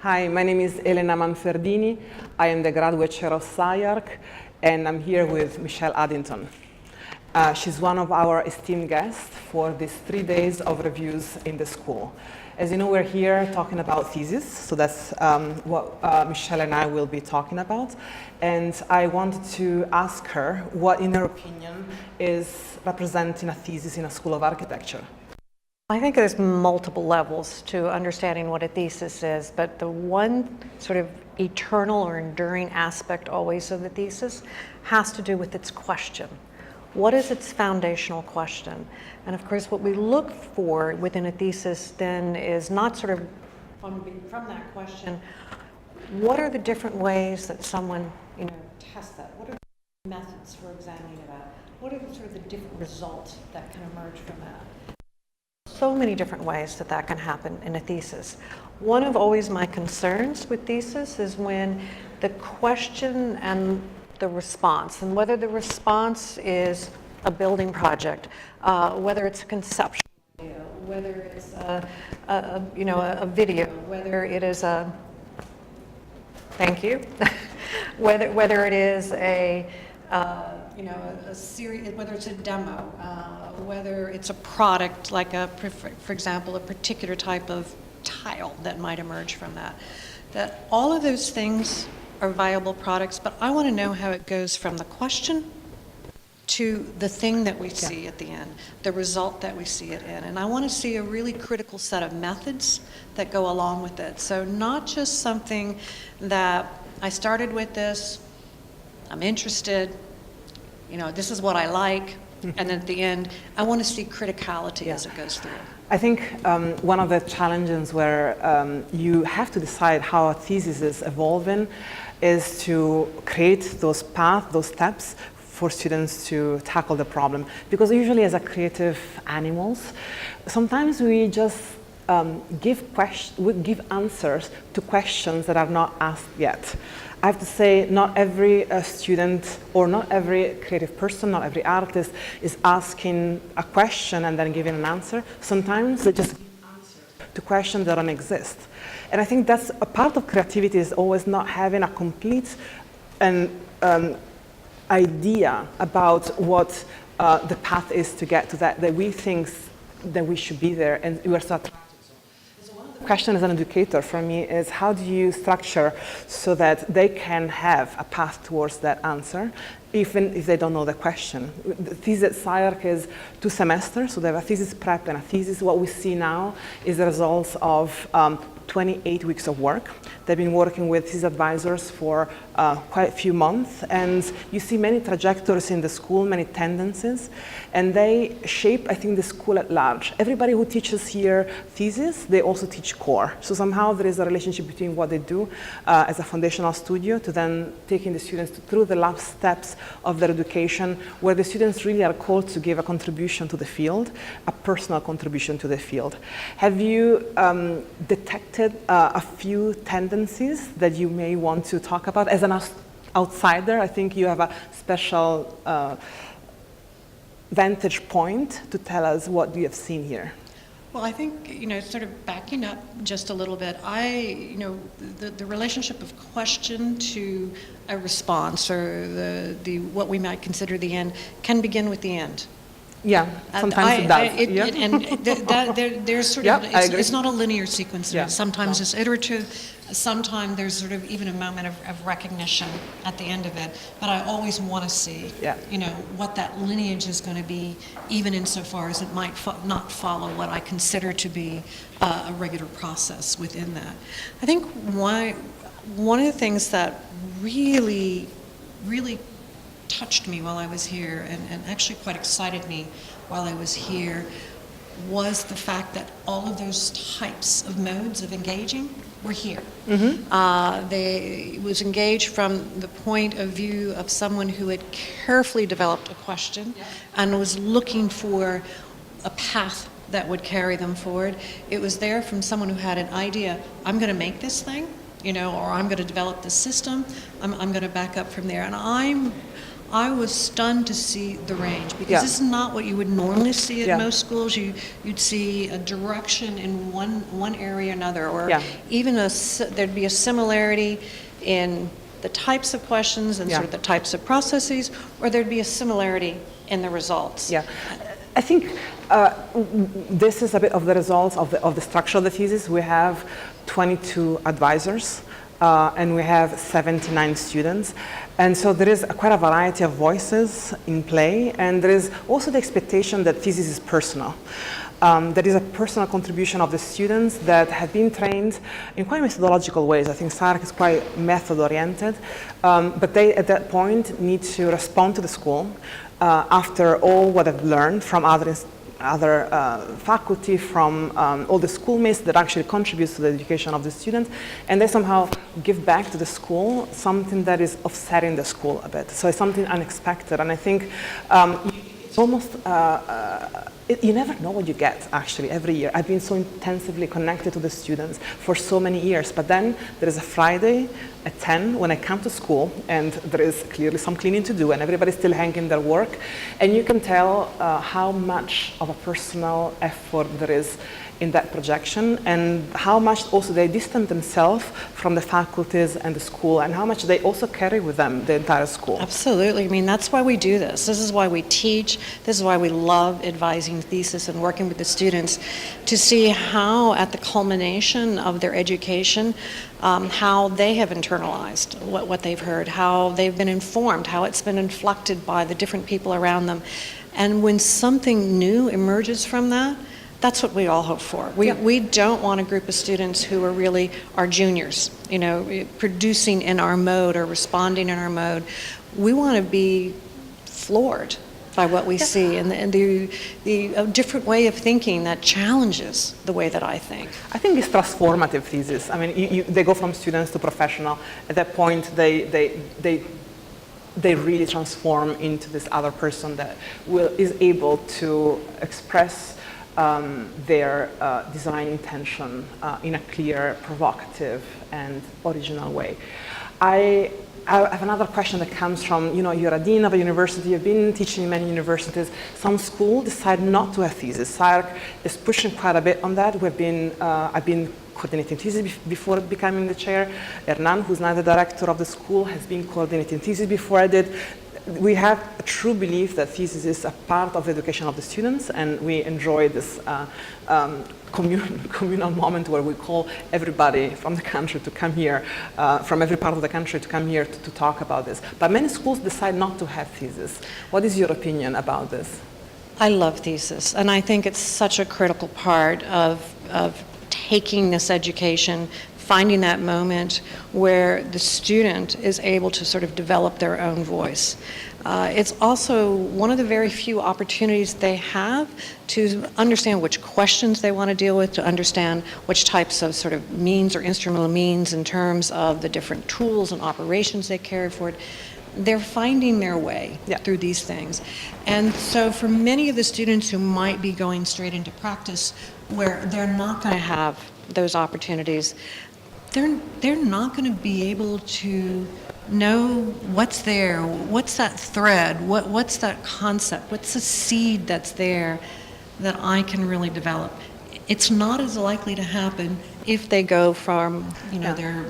Hi, my name is Elena Manferdini. I am the Graduate Chair of SCI-Arc, and I'm here with Michelle Addington. She's one of our esteemed guests for these 3 days of reviews in the school. As you know, we're here talking about thesis, so that's what Michelle and I will be talking about. And I wanted to ask her what, in her opinion, is representing a thesis in a school of architecture. I think there's multiple levels to understanding what a thesis is, but the one sort of eternal or enduring aspect always of the thesis has to do with its question. What is its foundational question? And of course, what we look for within a thesis then is not sort of from that question, what are the different ways that someone, tests that? What are the methods for examining that? What are the sort of the different results that can emerge from that? So many different ways that that can happen in a thesis. One of always my concerns with thesis is when the question and the response, and whether the response is a building project, whether it's a conceptual video, whether it's a video, whether it is a, thank you, whether it is a series, whether it's a demo, whether it's a product like for example, a particular type of tile that might emerge from that all of those things are viable products, but I want to know how it goes from the question to the thing that we see at the end, the result that we see it in. And I want to see a really critical set of methods that go along with it. So not just something that I started with this, I'm interested, this is what I like, and at the end, I want to see criticality as it goes through. I think one of the challenges where you have to decide how a thesis is evolving is to create those paths, those steps for students to tackle the problem. Because usually as a creative animals, sometimes we just give answers to questions that are not asked yet. I have to say, not every student or not every creative person, not every artist is asking a question and then giving an answer. Sometimes they just give answers to questions that don't exist. And I think that's a part of creativity, is always not having a complete idea about what the path is to get to that we think that we should be there, and we're so attracted. The question as an educator for me is, how do you structure so that they can have a path towards that answer, even if they don't know the question? The thesis at SCI-Arc is 2 semesters, so they have a thesis prep and a thesis. What we see now is the results of 28 weeks of work. They've been working with thesis advisors for quite a few months, and you see many trajectories in the school, many tendencies, and they shape, I think, the school at large. Everybody who teaches here thesis, they also teach core. So somehow there is a relationship between what they do as a foundational studio to then taking the students through the last steps of their education, where the students really are called to give a contribution to the field, a personal contribution to the field. Have you detected a few tendencies that you may want to talk about? As an outsider, I think you have a special vantage point to tell us what you have seen here. Well, I think, sort of backing up just a little bit, the relationship of question to a response, or the what we might consider the end, can begin with the end. Yeah, sometimes it does. There's sort of, it's not a linear sequence. Yeah. Sometimes it's iterative. Sometimes there's sort of even a moment of recognition at the end of it. But I always want to see, what that lineage is going to be, even insofar as it might not follow what I consider to be a regular process within that. I think one of the things that really, really touched me while I was here, and actually quite excited me while I was here, was the fact that all of those types of modes of engaging were here. Mm-hmm. They was engaged from the point of view of someone who had carefully developed a question and was looking for a path that would carry them forward. It was there from someone who had an idea, I'm going to make this thing, or I'm going to develop this system, I'm going to back up from there. And I was stunned to see the range, because this is not what you would normally see at most schools. You'd see a direction in one area or another, or even there'd be a similarity in the types of questions and sort of the types of processes, or there'd be a similarity in the results. Yeah, I think this is a bit of the results of the structure of the thesis. We have 22 advisors, and we have 79 students. And so there is quite a variety of voices in play, and there is also the expectation that thesis is personal. There is a personal contribution of the students that have been trained in quite methodological ways. I think SCI-Arc is quite method-oriented, but they, at that point, need to respond to the school after all what they've learned from other faculty, from all the schoolmates that actually contributes to the education of the students, and they somehow give back to the school something that is offsetting the school a bit. So it's something unexpected, and I think it's almost, you never know what you get, actually, every year. I've been so intensively connected to the students for so many years, but then there is a Friday at 10 when I come to school, and there is clearly some cleaning to do, and everybody's still hanging their work, and you can tell how much of a personal effort there is in that projection, and how much also they distance themselves from the faculties and the school, and how much they also carry with them the entire school. Absolutely. I mean, that's why we do this. This is why we teach. This is why we love advising thesis and working with the students, to see how, at the culmination of their education, how they have internalized what they've heard, how they've been informed, how it's been inflected by the different people around them. And when something new emerges from that, that's what we all hope for. We don't want a group of students who are really our juniors, you know, producing in our mode or responding in our mode. We want to be floored by what we see, and the different way of thinking that challenges the way that I think. I think it's transformative thesis. I mean, they go from students to professional. At that point, they really transform into this other person that is able to express their design intention in a clear, provocative, and original way. I have another question that comes from, you know, you're a dean of a university, you've been teaching in many universities. Some schools decide not to have thesis. SCI-Arc is pushing quite a bit on that. I've been coordinating thesis before becoming the chair. Hernan, who's now the director of the school, has been coordinating thesis before I did. We have a true belief that thesis is a part of the education of the students, and we enjoy this communal moment where we call everybody from the country to come here, from every part of the country to come here to talk about this. But many schools decide not to have thesis. What is your opinion about this? I love thesis, and I think it's such a critical part of taking this education, finding that moment where the student is able to sort of develop their own voice. It's also one of the very few opportunities they have to understand which questions they want to deal with, to understand which types of sort of means or instrumental means in terms of the different tools and operations they carry forward. They're finding their way through these things. And so for many of the students who might be going straight into practice, where they're not going to have those opportunities, they're not going to be able to know what's there, what's that thread, what's that concept, what's the seed that's there that I can really develop. It's not as likely to happen if they go from their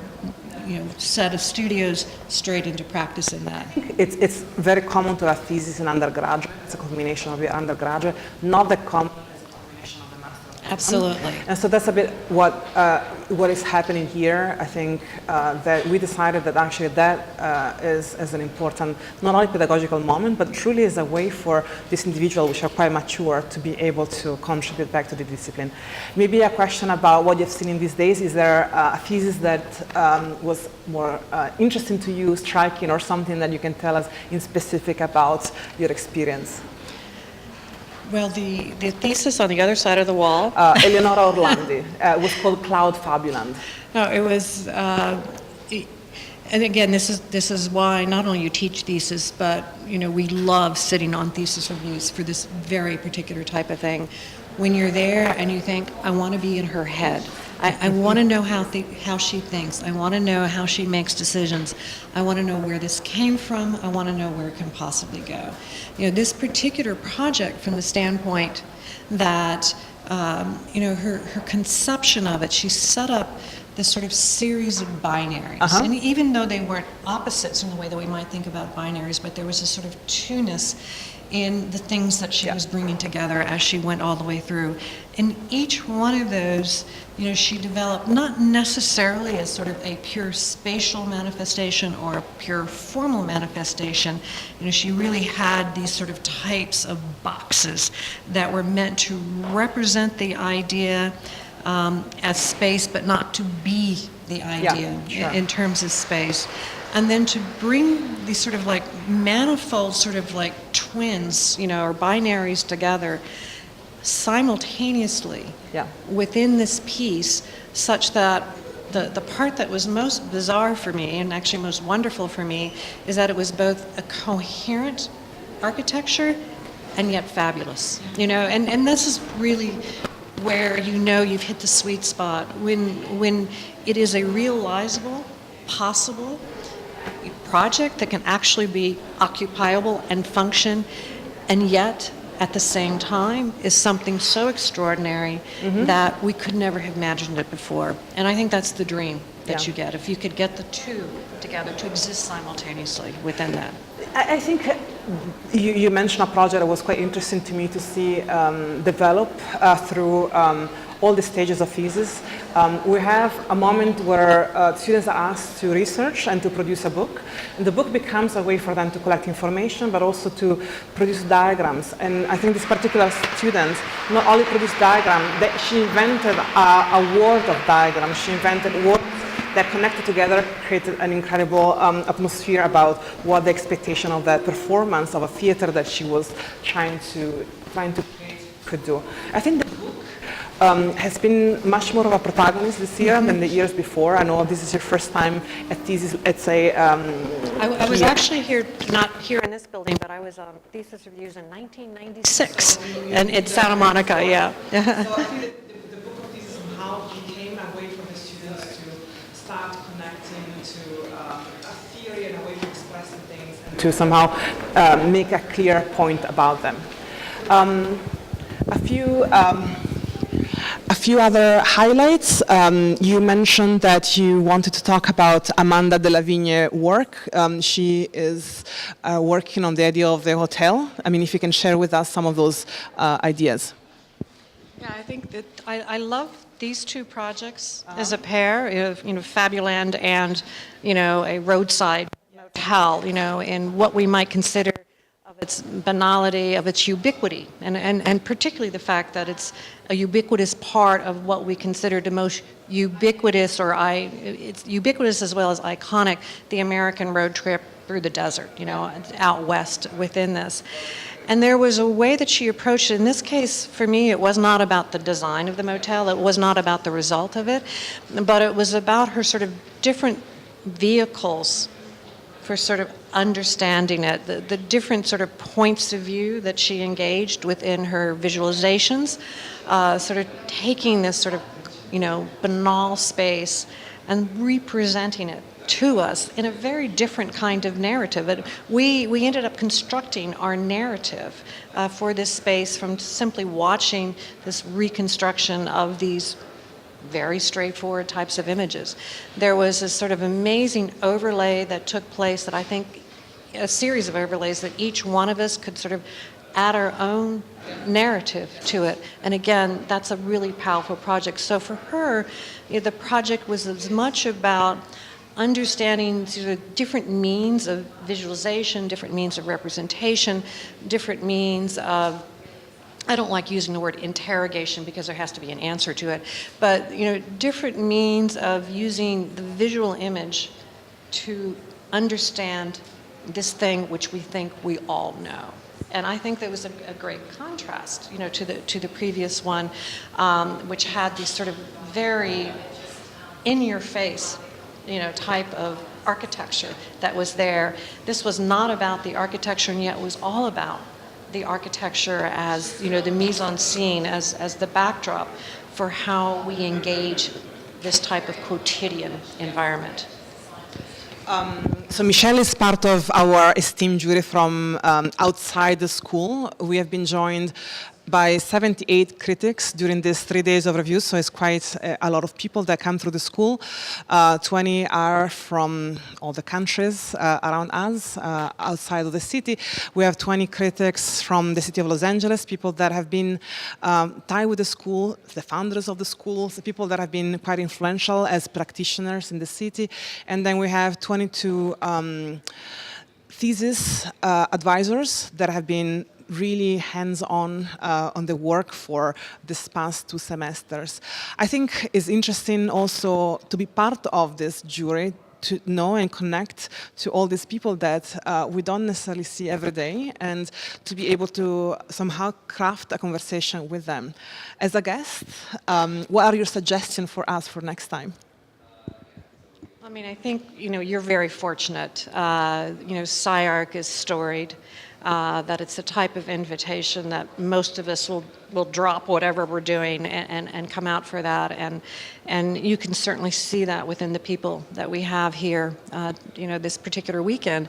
set of studios straight into practice in that. It's very common to have thesis in undergraduate. It's a combination of your undergraduate, not the common combination of the master. Absolutely. And so that's a bit what is happening here. I think that we decided that actually that is an important, not only pedagogical moment, but truly is a way for this individual, which are quite mature, to be able to contribute back to the discipline. Maybe a question about what you've seen in these days. Is there a thesis that was more interesting to you, striking, or something that you can tell us in specific about your experience? Well, the thesis on the other side of the wall. Eleonora Orlandi was called Cloud Fabuland. No, it was, and again, this is why not only you teach thesis, but we love sitting on thesis reviews for this very particular type of thing. When you're there and you think, I want to be in her head. I want to know how she thinks. I want to know how she makes decisions. I want to know where this came from. I want to know where it can possibly go. You know, this particular project, from the standpoint that, you know, her conception of it, she set up this sort of series of binaries. And even though they weren't opposites in the way that we might think about binaries, but there was a sort of two-ness in the things that she was bringing together as she went all the way through. And each one of those, you know, she developed not necessarily as sort of a pure spatial manifestation or a pure formal manifestation. You know, she really had these sort of types of boxes that were meant to represent the idea as space, but not to be the idea in terms of space. And then to bring these sort of like manifold sort of like twins, you know, or binaries together simultaneously within this piece, such that the part that was most bizarre for me, and actually most wonderful for me, is that it was both a coherent architecture and yet fabulous, you know, and this is really where you know you've hit the sweet spot, when it is a realizable, possible project that can actually be occupiable and function, and yet at the same time is something so extraordinary that we could never have imagined it before. And I think that's the dream that you get, if you could get the two together to exist simultaneously within that. I think you mentioned a project that was quite interesting to me to see develop through all the stages of thesis. We have a moment where students are asked to research and to produce a book. And the book becomes a way for them to collect information, but also to produce diagrams. And I think this particular student not only produced diagrams, she invented a world of diagrams. She invented words that connected together, created an incredible atmosphere about what the expectation of the performance of a theater that she was trying to create could do. I think the book has been much more of a protagonist this year than the years before. I know this is your first time at thesis. I was actually here, not here in this building, but I was on thesis reviews in 1996, and it's Santa Monica, So I think the book of thesis somehow became a way for the students to start connecting to a theory and a way of expressing things, and to somehow make a clear point about them. A few other highlights. You mentioned that you wanted to talk about Amanda de la Vigne's work. She is working on the idea of the hotel. I mean, if you can share with us some of those ideas. Yeah, I think that I love these two projects as a pair, you know, Fabuland and, you know, a roadside motel, you know, in what we might consider of its banality, of its ubiquity, and particularly the fact that it's a ubiquitous part of what we consider the most ubiquitous, it's ubiquitous as well as iconic, the American road trip through the desert, you know, out west within this. And there was a way that she approached it. In this case, for me, it was not about the design of the motel. It was not about the result of it, but it was about her sort of different vehicles for sort of understanding it, the different sort of points of view that she engaged within her visualizations, sort of taking this sort of, you know, banal space and representing it to us in a very different kind of narrative. We ended up constructing our narrative for this space from simply watching this reconstruction of these very straightforward types of images. There was a sort of amazing overlay that took place that I think, a series of overlays that each one of us could sort of add our own narrative to it. And again, that's a really powerful project. So for her, you know, the project was as much about understanding sort of different means of visualization, different means of representation, different means of, I don't like using the word interrogation because there has to be an answer to it, but, you know, different means of using the visual image to understand this thing which we think we all know. And I think there was a great contrast, you know, to the previous one, which had these sort of very in-your-face, you know, type of architecture that was there. This was not about the architecture, and yet it was all about the architecture as, you know, the mise-en-scene, as the backdrop for how we engage this type of quotidian environment? So Michelle is part of our esteemed jury from outside the school. We have been joined by 78 critics during these 3 days of review, so it's quite a lot of people that come through the school. 20 are from all the countries around us, outside of the city. We have 20 critics from the city of Los Angeles, people that have been tied with the school, the founders of the schools, the people that have been quite influential as practitioners in the city. And then we have 22 thesis advisors that have been really hands-on on the work for this past 2 semesters. I think it's interesting also to be part of this jury, to know and connect to all these people that we don't necessarily see every day, and to be able to somehow craft a conversation with them. As a guest, what are your suggestions for us for next time? I mean, I think, you're very fortunate. SCI-Arc is storied. That it's the type of invitation that most of us will drop whatever we're doing and come out for that. And you can certainly see that within the people that we have here, this particular weekend.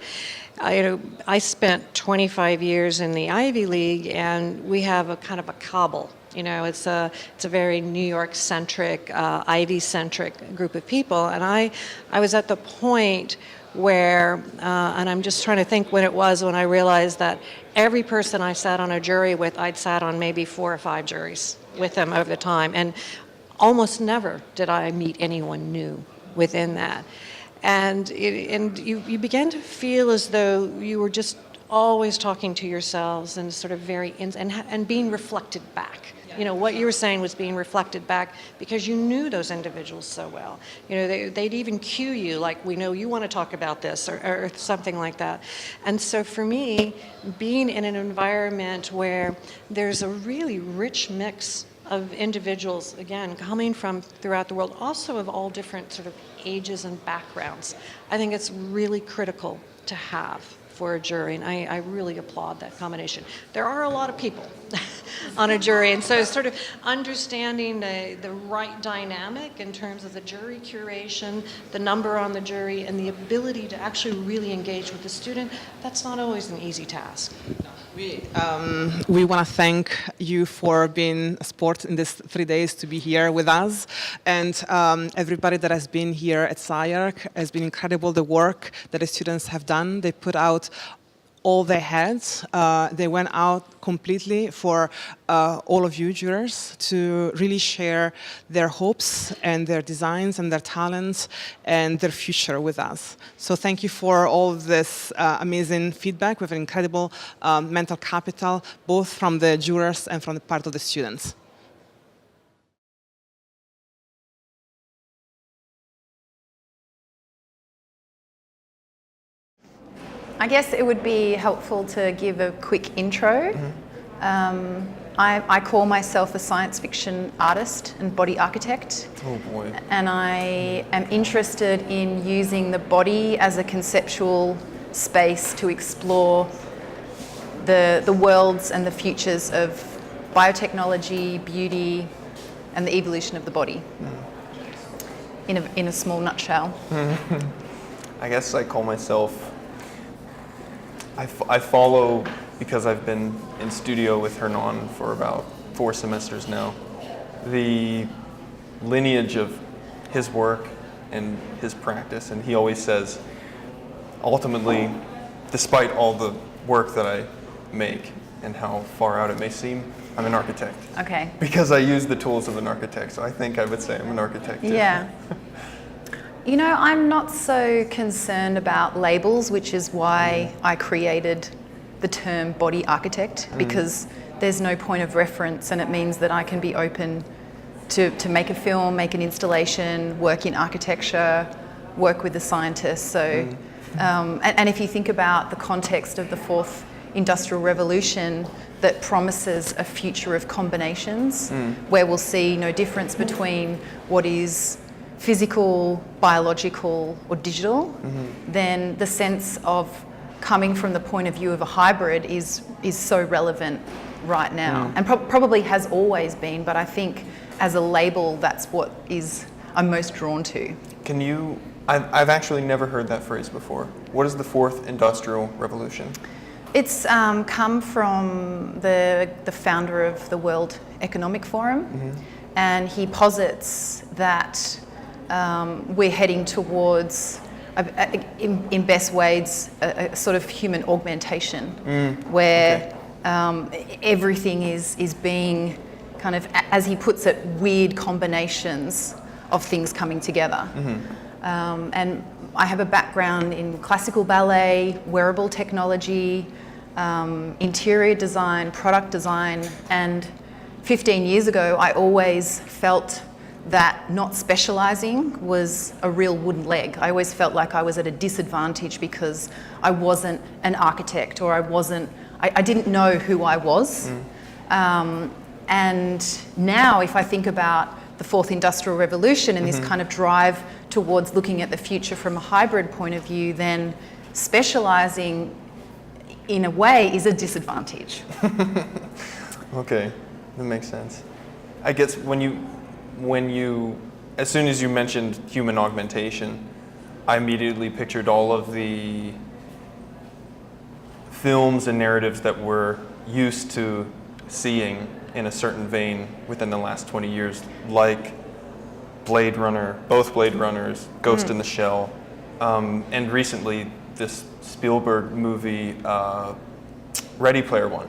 I spent 25 years in the Ivy League, and we have a kind of a cabal. It's a very New York-centric, Ivy-centric group of people. And I was at the point where, and I'm just trying to think when it was when I realized that every person I sat on a jury with, I'd sat on maybe 4 or 5 juries with them over the time. And almost never did I meet anyone new within that. And you began to feel as though you were just always talking to yourselves and sort of and being reflected back. What you were saying was being reflected back because you knew those individuals so well. They'd even cue you, like, we know you want to talk about this, or something like that. And so for me, being in an environment where there's a really rich mix of individuals, again, coming from throughout the world, also of all different sort of ages and backgrounds, I think it's really critical to have for a jury, and I really applaud that combination. There are a lot of people on a jury, and so sort of understanding the right dynamic in terms of the jury curation, the number on the jury, and the ability to actually really engage with the student, that's not always an easy task. We want to thank you for being a sport in these 3 days to be here with us, and everybody that has been here at SCI-Arc. Has been incredible, the work that the students have done. They put out all they had. They went out completely for all of you jurors to really share their hopes and their designs and their talents and their future with us. So thank you for all this amazing feedback. We have an incredible mental capital, both from the jurors and from the part of the students. I guess it would be helpful to give a quick intro. I call myself a science fiction artist and body architect. Oh boy. And I am interested in using the body as a conceptual space to explore the worlds and the futures of biotechnology, beauty, and the evolution of the body. In a small nutshell. I guess I call myself, I follow, because I've been in studio with Hernan for about 4 semesters now, the lineage of his work and his practice. And he always says, ultimately, despite all the work that I make and how far out it may seem, I'm an architect. Okay. Because I use the tools of an architect, so I think I would say I'm an architect too. Yeah. I'm not so concerned about labels, which is why I created the term body architect, because there's no point of reference, and it means that I can be open to make a film, make an installation, work in architecture, work with the scientists. So, and if you think about the context of the 4th Industrial Revolution that promises a future of combinations, where we'll see no difference between what is physical, biological, or digital, then the sense of coming from the point of view of a hybrid is so relevant right now, and probably has always been, but I think as a label, that's what is I'm most drawn to. Can you, I've actually never heard that phrase before. What is the fourth industrial revolution? It's come from the founder of the World Economic Forum, and he posits that we're heading towards, in best ways, a sort of human augmentation, where everything is being kind of, as he puts it, weird combinations of things coming together. And I have a background in classical ballet, wearable technology, interior design, product design, and 15 years ago I always felt that not specialising was a real wooden leg. I always felt like I was at a disadvantage because I wasn't an architect, or I didn't know who I was. And now if I think about the fourth industrial revolution and this kind of drive towards looking at the future from a hybrid point of view, then specialising in a way is a disadvantage. Okay, that makes sense. I guess when you, as soon as you mentioned human augmentation, I immediately pictured all of the films and narratives that we're used to seeing in a certain vein within the last 20 years, like Blade Runner, both Blade Runners, Ghost in the Shell, and recently this Spielberg movie, Ready Player One,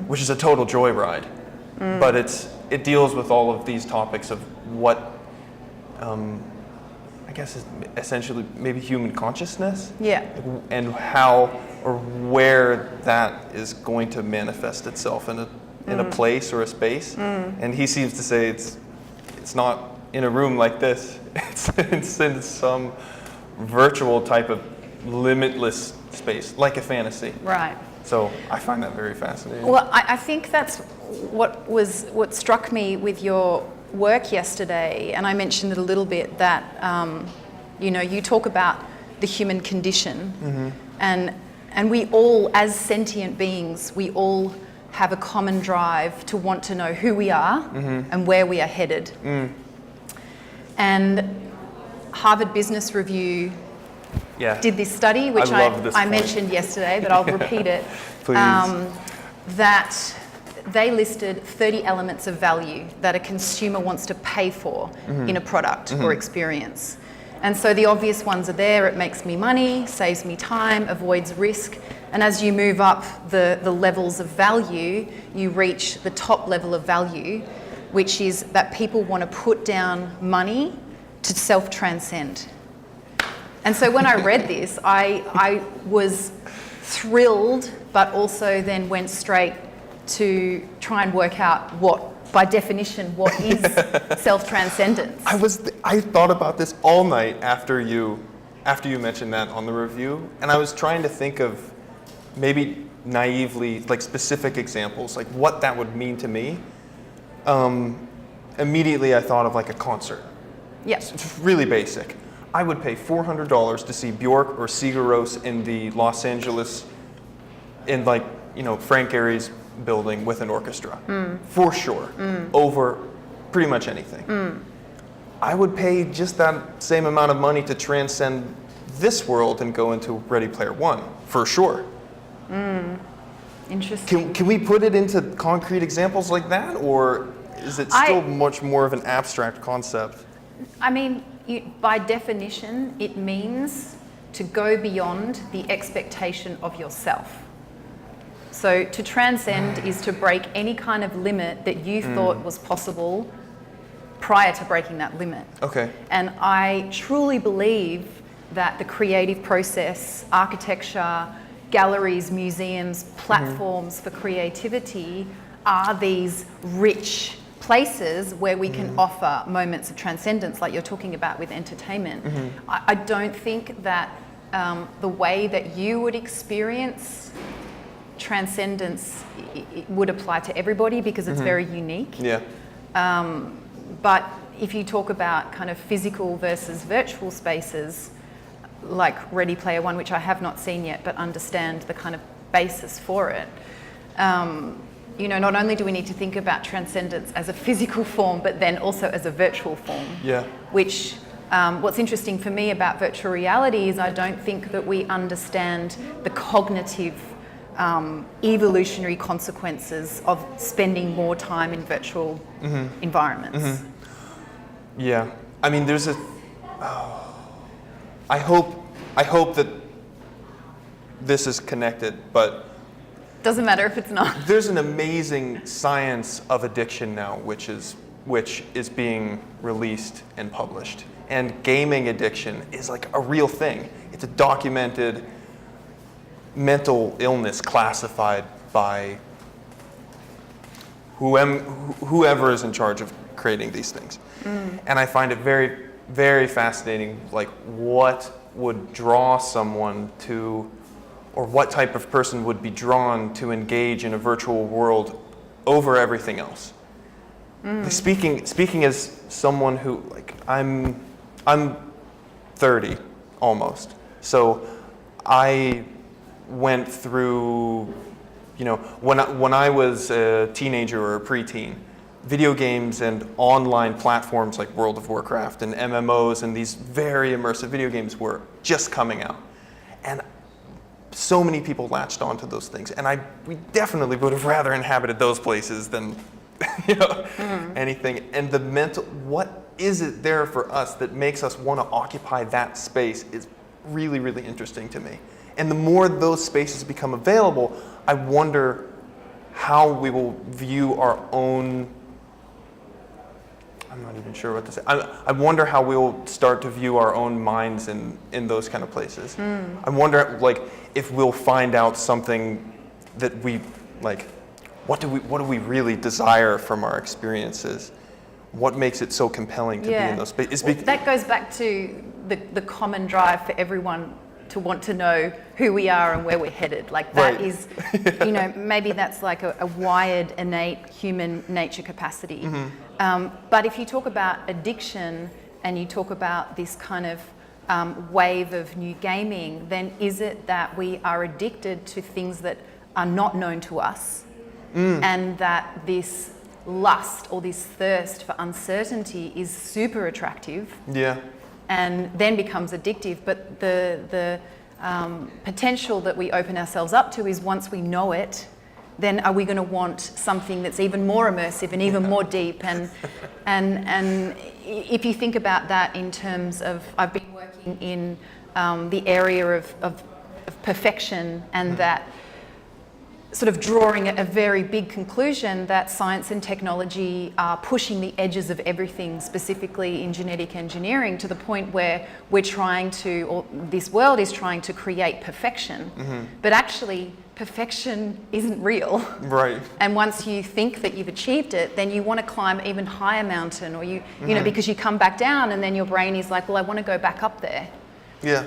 which is a total joyride. But it deals with all of these topics of what I guess is essentially maybe human consciousness. Yeah. And how or where that is going to manifest itself in a place or a space. And he seems to say it's not in a room like this. It's in some virtual type of limitless space, like a fantasy. Right. So I find that very fascinating. Well, I think that's what struck me with your work yesterday, and I mentioned it a little bit, that you talk about the human condition, and we all, as sentient beings, we all have a common drive to want to know who we are and where we are headed. And Harvard Business Review did this study, which I mentioned yesterday, but I'll repeat it. Please. That they listed 30 elements of value that a consumer wants to pay for in a product or experience. And so the obvious ones are there. It makes me money, saves me time, avoids risk. And as you move up the levels of value, you reach the top level of value, which is that people want to put down money to self-transcend. And so when I read this, I was thrilled, but also then went straight to try and work out what, by definition, what is self-transcendence. I thought about this all night after you mentioned that on the review, and I was trying to think of maybe naively, like specific examples, like what that would mean to me. Immediately I thought of like a concert. Yes. It's really basic. I would pay $400 to see Bjork or Sigur Rós in the Los Angeles, in Frank Gehry's building with an orchestra, for sure, over pretty much anything. I would pay just that same amount of money to transcend this world and go into Ready Player One, for sure. Interesting. Can we put it into concrete examples like that, or is it still much more of an abstract concept? I mean, by definition, it means to go beyond the expectation of yourself. So to transcend is to break any kind of limit that you thought was possible prior to breaking that limit. Okay. And I truly believe that the creative process, architecture, galleries, museums, platforms for creativity are these rich places where we can offer moments of transcendence, like you're talking about with entertainment. I don't think that the way that you would experience transcendence it would apply to everybody, because it's very unique. Yeah. But if you talk about kind of physical versus virtual spaces, like Ready Player One, which I have not seen yet, but understand the kind of basis for it, not only do we need to think about transcendence as a physical form, but then also as a virtual form. Yeah. Which, what's interesting for me about virtual reality is I don't think that we understand the cognitive evolutionary consequences of spending more time in virtual environments. Yeah. I mean, there's I hope that this is connected, but doesn't matter if it's not. There's an amazing science of addiction now, which is being released and published. And gaming addiction is like a real thing. It's a documented mental illness classified by whoever is in charge of creating these things. And I find it very, very fascinating, like what would draw someone to, or what type of person would be drawn to engage in a virtual world over everything else. Like speaking as someone who, like, I'm 30 almost, so I went through, when I was a teenager or a preteen, video games and online platforms like World of Warcraft and MMOs and these very immersive video games were just coming out. And so many people latched onto those things. And we definitely would have rather inhabited those places than anything. And what is it there for us that makes us want to occupy that space is really, really interesting to me. And the more those spaces become available, I wonder how we will view our own, I'm not even sure what to say. I wonder how we'll start to view our own minds in those kind of places. I wonder, like, if we'll find out something that we, like, what do we really desire from our experiences? What makes it so compelling to be in those spaces? That goes back to the common drive for everyone to want to know who we are and where we're headed. Like that is, maybe that's like a wired, innate human nature capacity. But if you talk about addiction and you talk about this kind of wave of new gaming, then is it that we are addicted to things that are not known to us, and that this lust or this thirst for uncertainty is super attractive? Yeah. And then becomes addictive. But the potential that we open ourselves up to is once we know it, then are we going to want something that's even more immersive and even more deep? And if you think about that in terms of, I've been working in the area of perfection, and that sort of drawing a very big conclusion that science and technology are pushing the edges of everything, specifically in genetic engineering, to the point where we're trying to, or this world is trying to create perfection. But actually, perfection isn't real. Right. And once you think that you've achieved it, then you want to climb even higher mountain, or you know, because you come back down and then your brain is like, well, I want to go back up there. Yeah.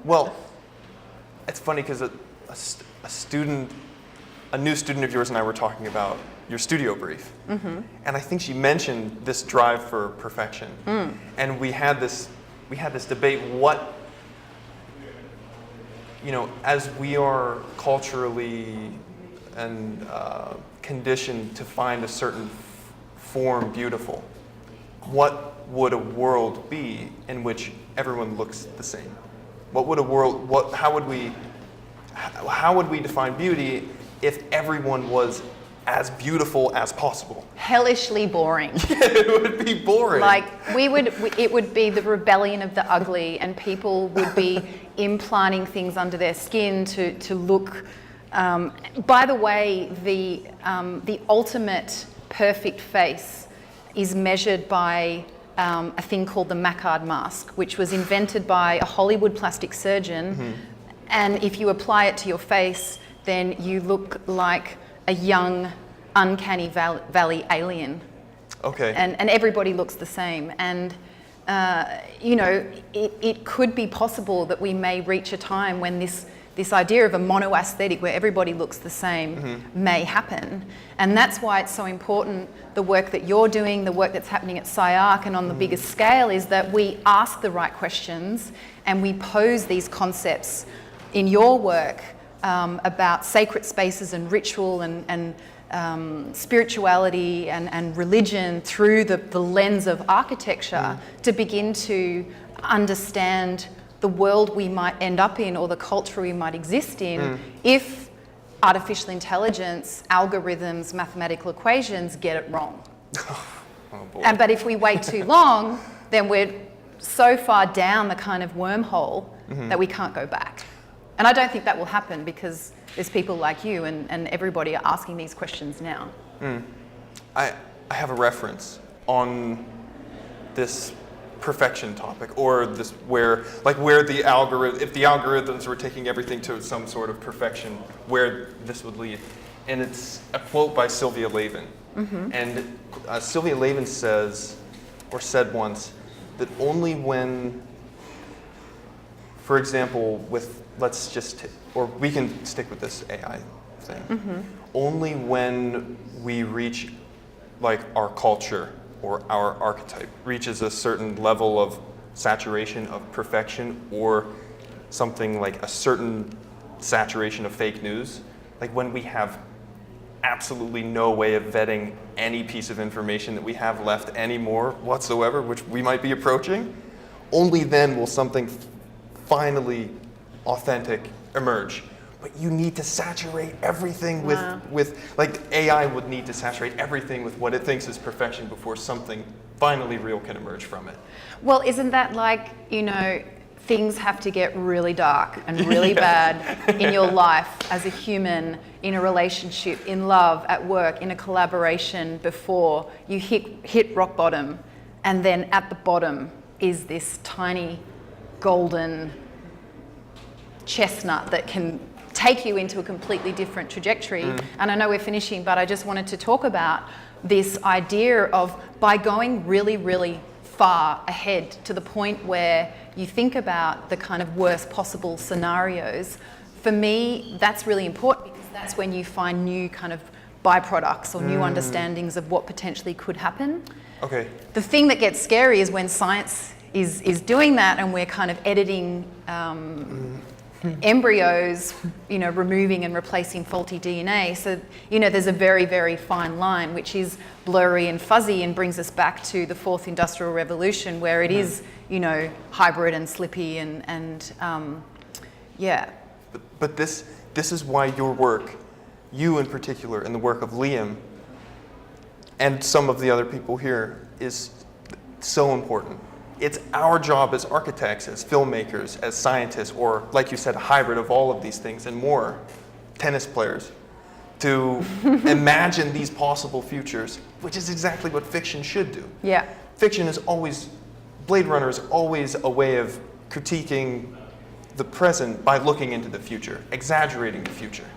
Well, it's funny because a new student of yours and I were talking about your studio brief. And I think she mentioned this drive for perfection. And we had this debate, what, as we are culturally and conditioned to find a certain form beautiful, what would a world be in which everyone looks the same? What would a world, how would we define beauty if everyone was as beautiful as possible? Hellishly boring. It would be boring. Like it would be the rebellion of the ugly, and people would be implanting things under their skin to look. By the way, the ultimate perfect face is measured by a thing called the Macquard mask, which was invented by a Hollywood plastic surgeon. And if you apply it to your face, then you look like a young, uncanny valley alien. Okay. And everybody looks the same. And, it could be possible that we may reach a time when this idea of a monoaesthetic where everybody looks the same may happen. And that's why it's so important, the work that you're doing, the work that's happening at SCI-Arc and on the biggest scale, is that we ask the right questions and we pose these concepts in your work about sacred spaces and ritual and spirituality and religion through the lens of architecture to begin to understand the world we might end up in or the culture we might exist in if artificial intelligence, algorithms, mathematical equations get it wrong. Oh boy. But if we wait too long, then we're so far down the kind of wormhole that we can't go back. And I don't think that will happen because there's people like you and everybody are asking these questions now. I have a reference on this perfection topic, or this where the algorithm, if the algorithms were taking everything to some sort of perfection, where this would lead. And it's a quote by Sylvia Lavin. And Sylvia Lavin said once that only when, for example, or we can stick with this AI thing, only when we reach like our culture or our archetype reaches a certain level of saturation of perfection, or something like a certain saturation of fake news, like when we have absolutely no way of vetting any piece of information that we have left anymore whatsoever, which we might be approaching, only then will something finally authentic emerge. But you need to saturate everything with like AI would need to saturate everything with what it thinks is perfection before something finally real can emerge from it. Well, isn't that like, things have to get really dark and really bad in your life as a human, in a relationship, in love, at work, in a collaboration before you hit rock bottom, and then at the bottom is this tiny golden chestnut that can take you into a completely different trajectory. And I know we're finishing, but I just wanted to talk about this idea of, by going really, really far ahead to the point where you think about the kind of worst possible scenarios, for me, that's really important because that's when you find new kind of byproducts or new understandings of what potentially could happen. Okay. The thing that gets scary is when science is doing that and we're kind of editing embryos, removing and replacing faulty DNA. So, there's a very, very fine line, which is blurry and fuzzy and brings us back to the fourth industrial revolution where it is, hybrid and slippy and yeah. But this is why your work, you in particular, and the work of Liam and some of the other people here is so important. It's our job as architects, as filmmakers, as scientists, or like you said, a hybrid of all of these things and more, tennis players, to imagine these possible futures, which is exactly what fiction should do. Yeah. Fiction is always, Blade Runner is always a way of critiquing the present by looking into the future, exaggerating the future.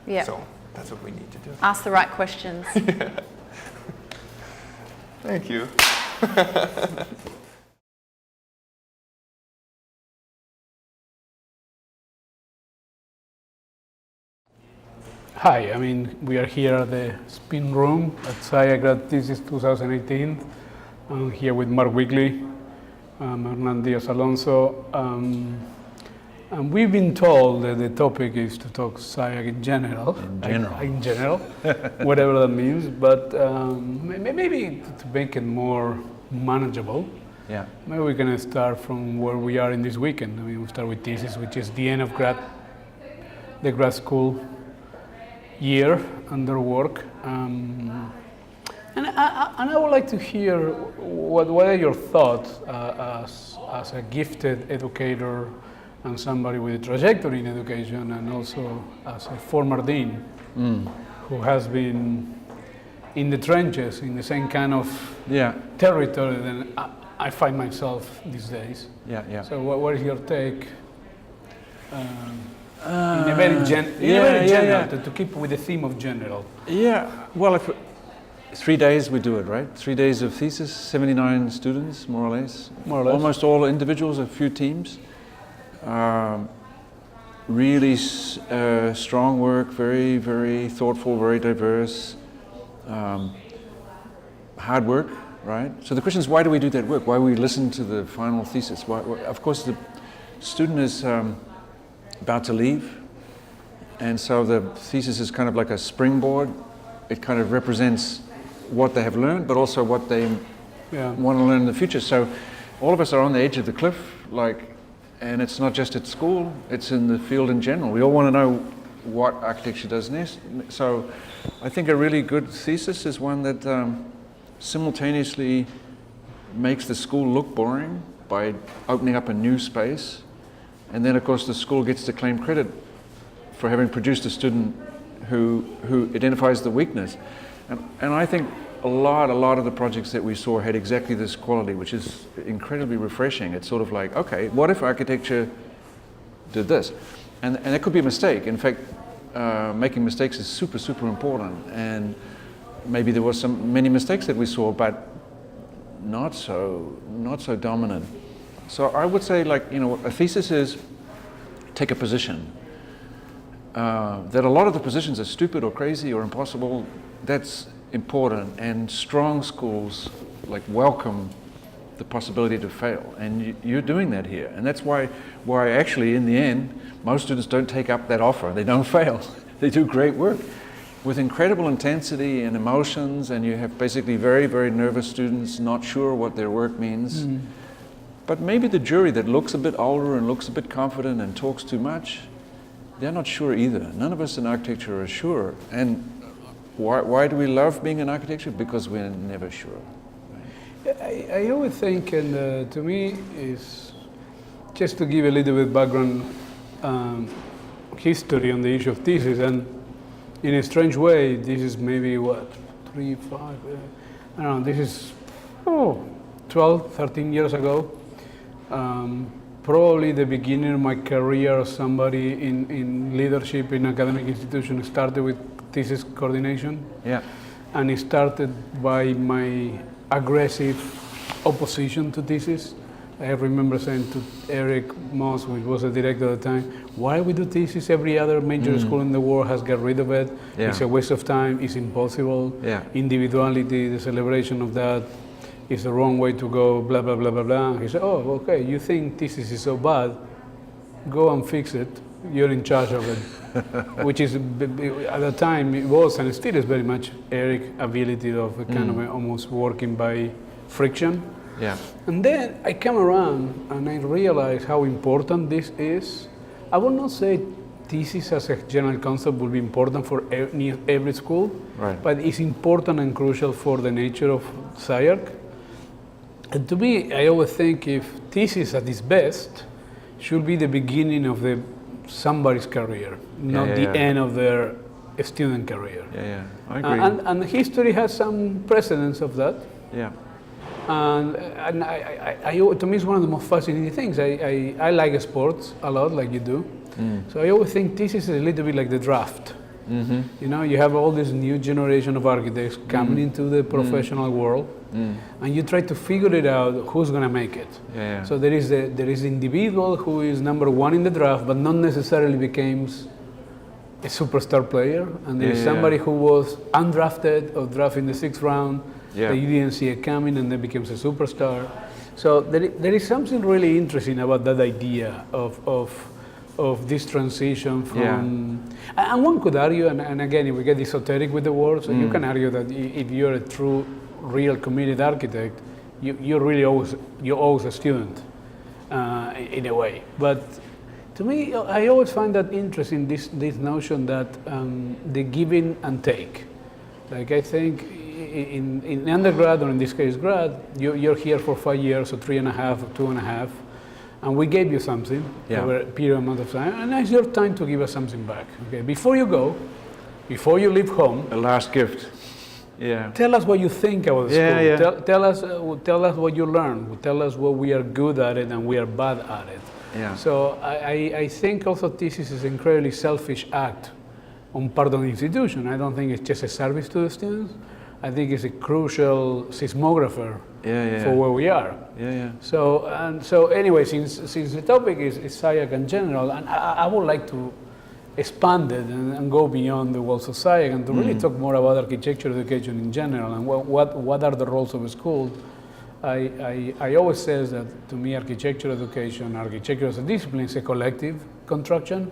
Yeah. So that's what we need to do. Ask the right questions. Thank you. Hi, we are here at the Spin Room at SCI-Arc Graduate Thesis 2018. I'm here with Mark Wigley, Hernan, Diaz, Alonso. And we've been told that the topic is to talk SCI-Arc in general. In general, whatever that means. But maybe to make it more manageable, maybe we're going to start from where we are in this weekend. We'll start with thesis, which is the end of the grad school year under work, and I would like to hear what are your thoughts as a gifted educator and somebody with a trajectory in education, and also as a former dean who has been in the trenches in the same kind of territory that I find myself these days. So what is your take? In a very general, to keep with the theme of general. Well, 3 days we do it, right? 3 days of thesis, 79 students, more or less. Almost all individuals, a few teams. Really strong work, very, very thoughtful, very diverse. Hard work, right? So the question is, why do we do that work? Why we listen to the final thesis? Why, of course, the student is about to leave, And so the thesis is kind of like a springboard. It kind of represents what they have learned, but also what they want to learn in the future. So all of us are on the edge of the cliff, and it's not just at school, it's in the field in general. We all want to know what architecture does next. So I think a really good thesis is one that simultaneously makes the school look boring by opening up a new space. And then, of course, the school gets to claim credit for having produced a student who identifies the weakness. And I think a lot of the projects that we saw had exactly this quality, which is incredibly refreshing. It's sort of like, okay, what if architecture did this? And that could be a mistake. In fact, making mistakes is super, super important. And maybe there were many mistakes that we saw, but not so dominant. So I would say, a thesis is take a position. That a lot of the positions are stupid or crazy or impossible, that's important. And strong schools welcome the possibility to fail. And you're doing that here. And that's why actually in the end, most students don't take up that offer. They don't fail. They do great work with incredible intensity and emotions, and you have basically very, very nervous students not sure what their work means. But maybe the jury that looks a bit older and looks a bit confident and talks too much, they're not sure either. None of us in architecture are sure. And why do we love being in architecture? Because we're never sure. Right? I always think, and to me, is just to give a little bit background history on the issue of thesis, and in a strange way, this is maybe 3, 5, I don't know, this is 12, 13 years ago. Probably the beginning of my career as somebody in leadership in academic institutions started with thesis coordination. Yeah. And it started by my aggressive opposition to thesis. I remember saying to Eric Moss, who was the director at the time, why we do thesis? Every other major school in the world has got rid of it. Yeah. It's a waste of time, it's impossible. Yeah. Individuality, the celebration of that is the wrong way to go, blah, blah, blah, blah, blah. He said, oh, okay, you think thesis is so bad, go and fix it. You're in charge of it. Which is, at the time, it was, and still is very much Eric's ability of kind of almost working by friction. Yeah. And then I come around and I realize how important this is. I would not say thesis as a general concept will be important for every school, right, but it's important and crucial for the nature of SCI-Arc. And to me, I always think if thesis at its best should be the beginning of somebody's career, not the end of their student career. Yeah, I agree. And history has some precedents of that. Yeah. And to me, it's one of the most fascinating things. I like sports a lot, like you do. So I always think thesis is a little bit like the draft. Mm-hmm. You know, you have all this new generation of architects coming into the professional world, and you try to figure it out who's going to make it. Yeah. So there is the individual who is number one in the draft, but not necessarily becomes a superstar player, and there is somebody who was undrafted or drafted in the 6th round. Yeah. That you didn't see it coming, and then becomes a superstar. So there is something really interesting about that idea of this transition from. Yeah. And one could argue, and again, if we get esoteric with the word, so you can argue that if you're a true, real committed architect, you're always a student in a way. But to me, I always find that interesting, this notion that the giving and take. Like I think. In undergrad, or in this case grad, you're here for 5 years or 3.5 or 2.5, and we gave you something over a period amount of time, and now it's your time to give us something back. Okay, before you go, before you leave home, a last gift. Yeah. Tell us what you think about the school. Yeah. Tell us what you learned. Tell us what we are good at it and we are bad at it. Yeah. So I think also thesis is an incredibly selfish act on part of the institution. I don't think it's just a service to the students. I think it's a crucial seismographer for where we are. So anyway, since the topic is SCI-Arc in general, and I would like to expand it and go beyond the walls of SCI-Arc and to really talk more about architecture education in general and what are the roles of a school. I always say that to me architecture education, architecture as a discipline is a collective construction,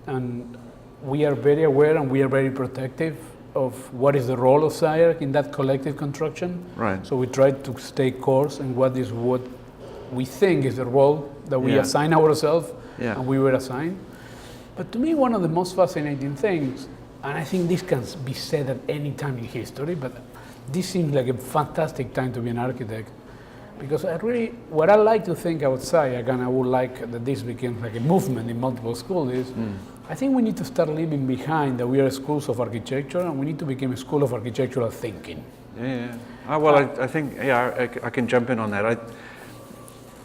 and we are very aware and we are very protective of what is the role of SCI-Arc in that collective construction. Right. So we try to stay course in what we think is the role that we assign ourselves and we were assigned. But to me, one of the most fascinating things, and I think this can be said at any time in history, but this seems like a fantastic time to be an architect, because what I like to think about SCI-Arc, and I would like that this becomes like a movement in multiple schools, is I think we need to start leaving behind that we are schools of architecture, and we need to become a school of architectural thinking. I think I can jump in on that.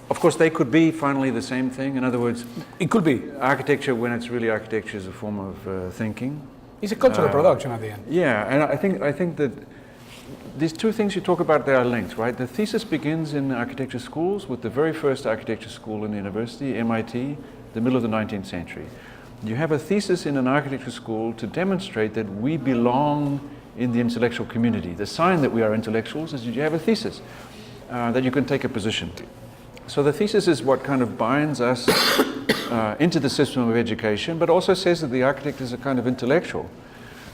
Of course, they could be finally the same thing. In other words, it could be architecture, when it's really architecture, is a form of thinking. It's a cultural production at the end. Yeah, and I think that these two things you talk about, they are linked, right? The thesis begins in architecture schools with the very first architecture school in the university, MIT, the middle of the 19th century. You have a thesis in an architecture school to demonstrate that we belong in the intellectual community. The sign that we are intellectuals is you have a thesis that you can take a position. So the thesis is what kind of binds us into the system of education, but also says that the architect is a kind of intellectual.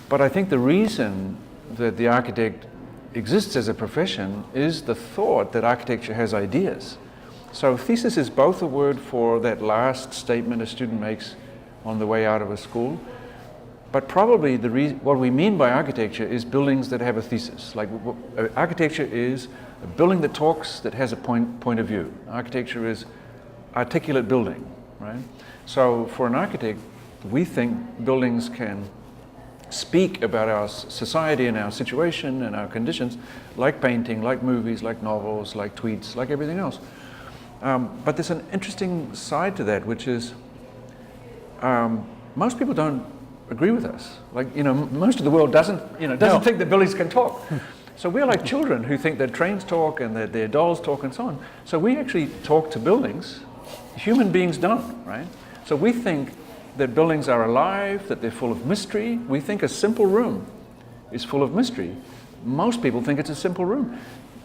But I think the reason that the architect exists as a profession is the thought that architecture has ideas. So thesis is both a word for that last statement a student makes on the way out of a school, but probably what we mean by architecture is buildings that have a thesis. Like architecture is a building that talks, that has a point of view. Architecture is articulate building, right? So for an architect, we think buildings can speak about our society and our situation and our conditions, like painting, like movies, like novels, like tweets, like everything else. But there's an interesting side to that, which is most people don't agree with us. Like, most of the world doesn't think that buildings can talk. So we're like children who think that trains talk and that their dolls talk and so on. So we actually talk to buildings. Human beings don't, right? So we think that buildings are alive, that they're full of mystery. We think a simple room is full of mystery. Most people think it's a simple room.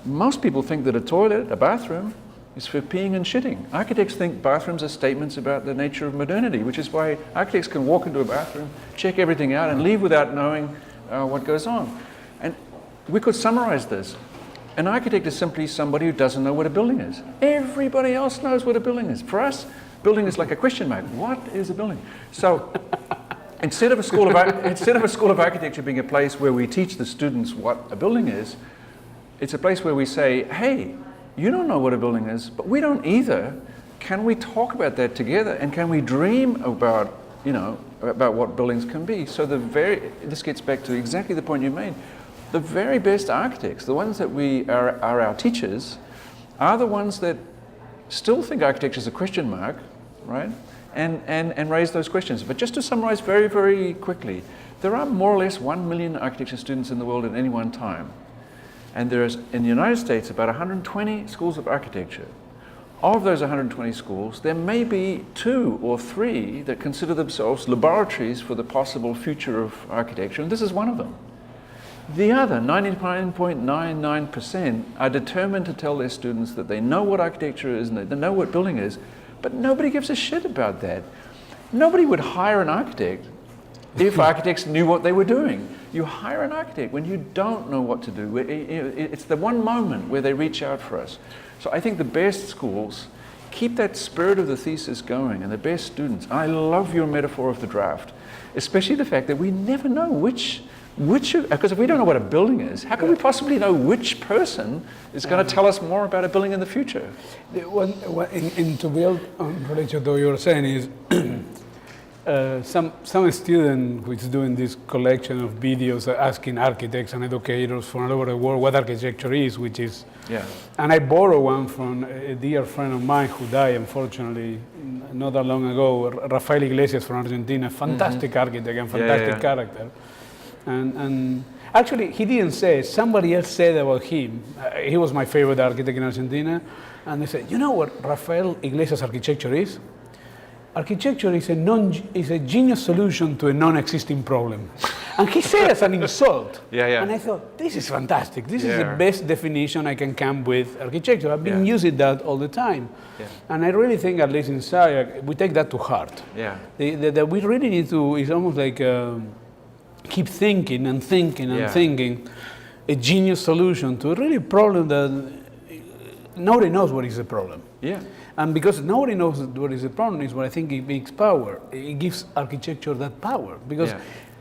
Most people think that a toilet, a bathroom, is for peeing and shitting. Architects think bathrooms are statements about the nature of modernity, which is why architects can walk into a bathroom, check everything out, and leave without knowing what goes on. And we could summarize this. An architect is simply somebody who doesn't know what a building is. Everybody else knows what a building is. For us, building is like a question mark. What is a building? So instead of a school of architecture being a place where we teach the students what a building is, it's a place where we say, hey, you don't know what a building is, but we don't either. Can we talk about that together? And can we dream about what buildings can be? So this gets back to exactly the point you made. The very best architects, the ones that are our teachers, are the ones that still think architecture is a question mark, right? And raise those questions. But just to summarize very, very quickly, there are more or less 1 million architecture students in the world at any one time. And there's, in the United States, about 120 schools of architecture. Of those 120 schools, there may be 2 or 3 that consider themselves laboratories for the possible future of architecture, and this is one of them. The other, 99.99%, are determined to tell their students that they know what architecture is and they know what building is, but nobody gives a shit about that. Nobody would hire an architect if architects knew what they were doing. You hire an architect when you don't know what to do. It's the one moment where they reach out for us. So I think the best schools keep that spirit of the thesis going, and the best students. I love your metaphor of the draft, especially the fact that we never know which because if we don't know what a building is, how can we possibly know which person is going to tell us more about a building in the future? To build on related to what you were saying is, some student who is doing this collection of videos asking architects and educators from all over the world what architecture is, which is, and I borrowed one from a dear friend of mine who died, unfortunately, not that long ago, Rafael Iglesias from Argentina, fantastic architect and fantastic character. And actually, he didn't say, somebody else said about him. He was my favorite architect in Argentina. And they said, you know what Rafael Iglesias architecture is? architecture is a genius solution to a non-existing problem. And he said it as an insult. And I thought, this is fantastic. This is the best definition I can come with architecture. I've been using that all the time. And I really think, at least in SCI-Arc, we take that to heart. That we really need to, it's almost like keep thinking and thinking and thinking a genius solution to a really problem that nobody knows what is the problem. And because nobody knows what is the problem is what I think it makes power. It gives architecture that power. Because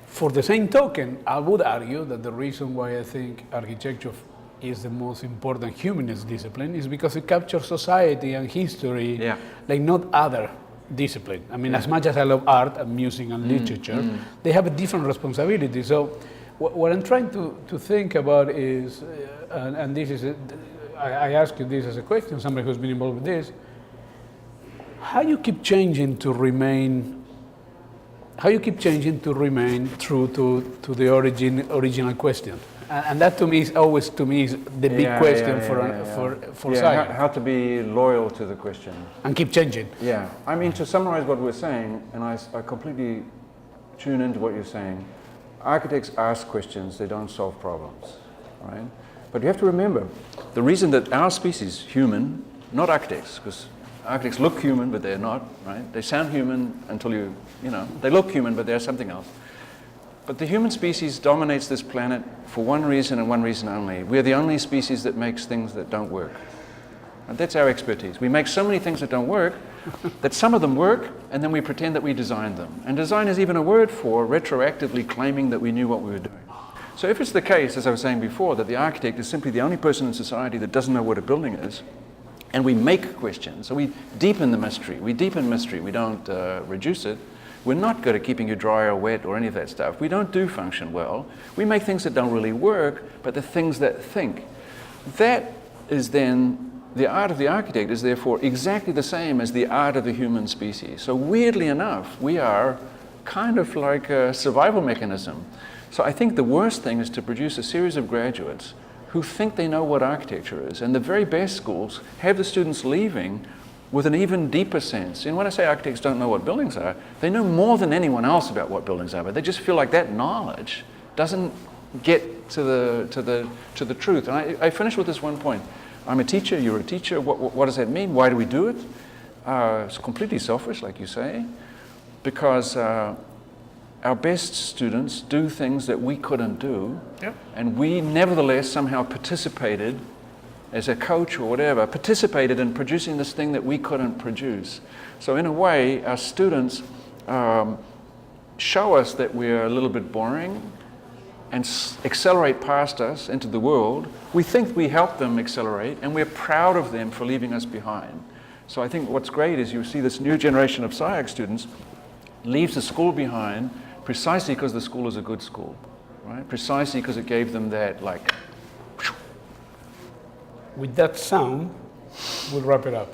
for the same token, I would argue that the reason why I think architecture is the most important humanist discipline is because it captures society and history like not other discipline. I mean, as much as I love art and music and literature, they have a different responsibility. So what I'm trying to think about is, and this is, I ask you this as a question, somebody who's been involved with this, how you keep changing to remain true to the original question? And that to me is always the big question for science. How to be loyal to the question. And keep changing. I mean, to summarize what we're saying, and I completely tune into what you're saying, architects ask questions, they don't solve problems, right? But you have to remember, the reason that our species, human, not architects, because architects look human, but they're not, right? They sound human until you know, they look human, but they're something else. But the human species dominates this planet for one reason and one reason only. We're the only species that makes things that don't work. And that's our expertise. We make so many things that don't work, that some of them work, and then we pretend that we designed them. And design is even a word for retroactively claiming that we knew what we were doing. So if it's the case, as I was saying before, that the architect is simply the only person in society that doesn't know what a building is, and we make questions, so we deepen the mystery. We deepen mystery, we don't reduce it. We're not good at keeping you dry or wet or any of that stuff. We don't do function well. We make things that don't really work, but the things that think. That is then, the art of the architect is therefore exactly the same as the art of the human species. So weirdly enough, we are kind of like a survival mechanism. So I think the worst thing is to produce a series of graduates who think they know what architecture is. And the very best schools have the students leaving with an even deeper sense. And when I say architects don't know what buildings are, they know more than anyone else about what buildings are, but they just feel like that knowledge doesn't get to the truth. And I finish with this one point. I'm a teacher, you're a teacher. What does that mean? Why do we do it? It's completely selfish, like you say, because our best students do things that we couldn't do, and we nevertheless somehow participated as a coach or whatever, participated in producing this thing that we couldn't produce. So in a way, our students show us that we're a little bit boring and accelerate past us into the world. We think we help them accelerate, and we're proud of them for leaving us behind. So I think what's great is you see this new generation of SCI-Arc students leaves the school behind precisely because the school is a good school, right? Precisely because it gave them that, like, with that sound, we'll wrap it up.